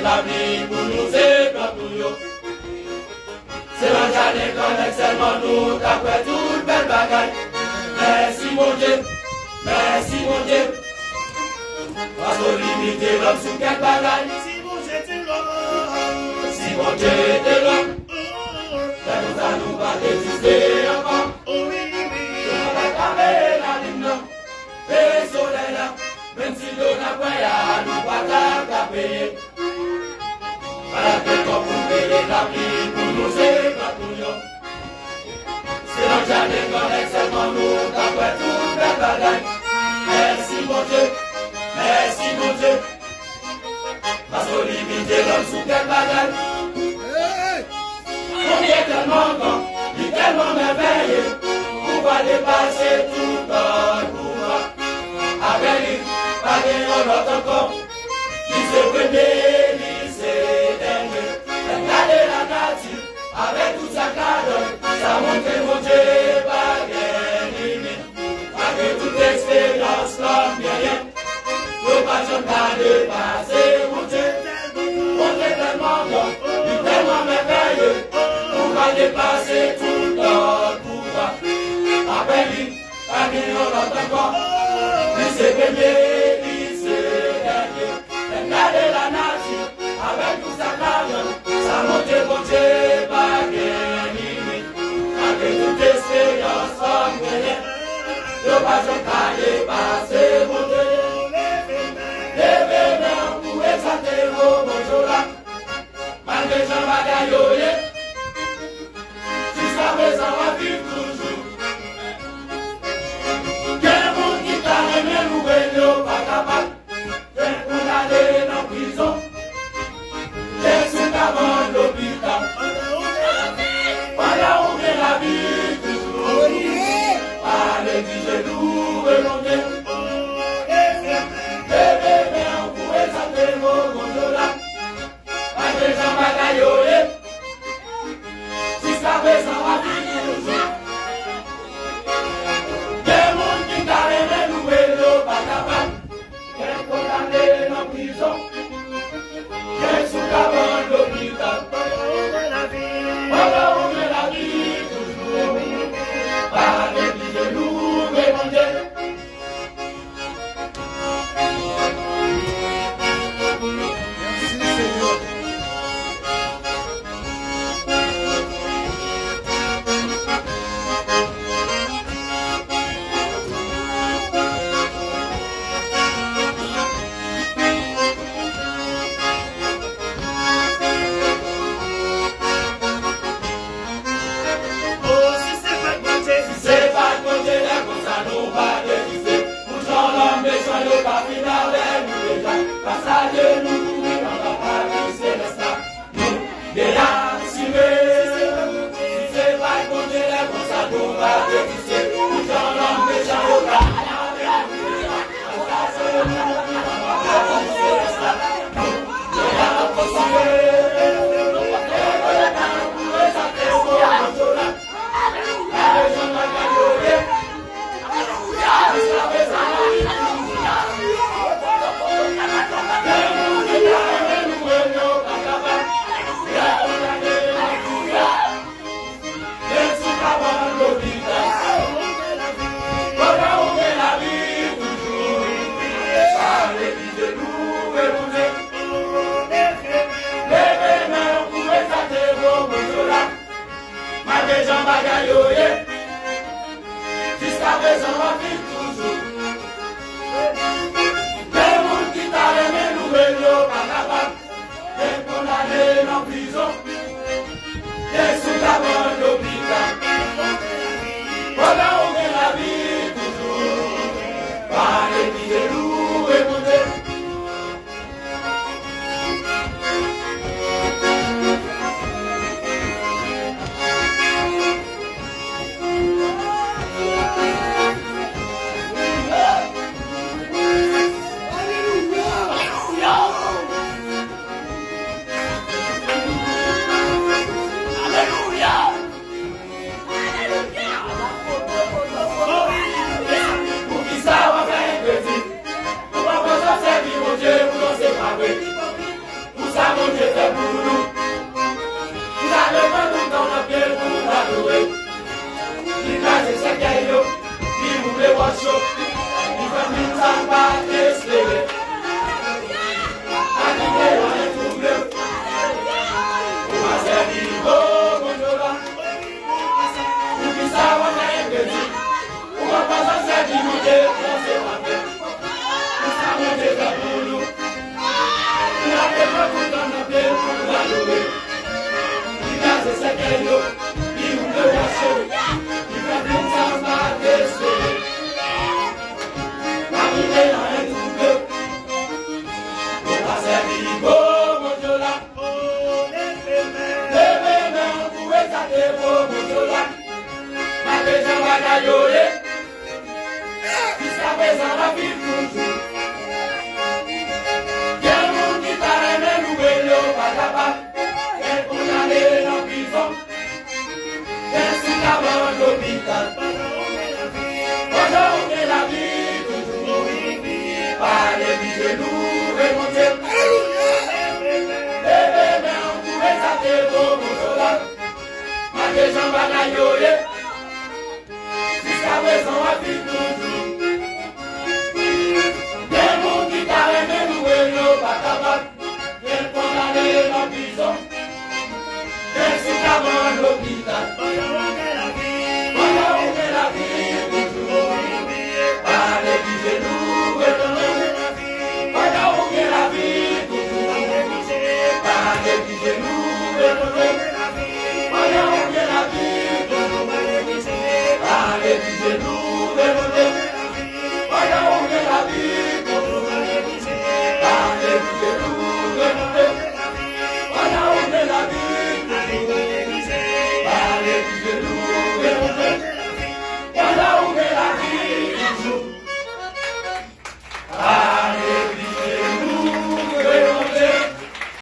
la vie pour nous c'est pas pour nous. C'est l'enjardin qu'on est seulement nous, d'après toute belle bagaille. Merci mon Dieu, merci mon Dieu. Parce qu'on limite l'homme sous quelle bagaille. Si mon Dieu était l'homme, si mon Dieu était l'homme, ça nous a nous pas désister encore. oh oui, oui. On va camer la lune, et le soleil là, même si l'on a pas nous pas payer. Voilà que quand vous payez la vie pour nous c'est pas pour nous. C'est l'enjardin qu'on est seulement nous, d'après toute belle bagaille. Merci mon Dieu, merci mon Dieu. Parce qu'on limite l'homme sous quelle bagaille. On est tellement grand, il est tellement merveilleux. Pouvoir dépasser tout notre pouvoir. Avec lui, pas de l'autre encore. Il se premier, il se dernier. Regardez la nature, avec toute sa cadre. Ça montre mon Dieu, pas de limite. Avec toute expérience, l'homme rien. Nous pas jamais dépasser mon Dieu. On est tellement grand, il est tellement merveilleux. On va dépasser tout notre pouvoir. Après lui, pas de l'autre encore. Il se premier, il se dernier. Regardez la nature, avec tout sa cadre. Ça montre mon Dieu, pas de limite. Avec toute expérience, l'homme rien. Nous pas jamais dépasser mon Dieu. Levez main pour exalter vos bonjours là. Malgré Jean Bagayoye, jusqu'à présent on vit toujours. Quel monde qui t'a aimé nous pas capable. Quel qu'on aller dans prison. Quel sous avant l'hôpital. Voilà où est la vie toujours. Allez, dis-je-nous, mon Dieu. Jusqu'à présent, on vit toujours. Des mondes qui t'arrêtent, nous ne pas capables. Quel condamné dans prison. Quel sous avant l'hôpital. Voilà où est la vie toujours. Par l'église de nous, mon Dieu. Jusqu'à présent, on vit toujours. Des mondes qui t'arrêtent, nous ne pas capables. Des condamnés en prison. Des sous avant l'hôpital. Voilà où est la vie toujours. Par les vies de loups et mon Dieu. Canayoye, jusqu'à présent, on vit toujours. Des mots qui t'arrêtent de louer nos patabac, des condamnés dans la prison, des citadins de l'hôpital. Pendant que la vie, toujours, par les genoux, pendant que la vie, toujours, par les genoux, pendant que la vie, toujours, par les genoux.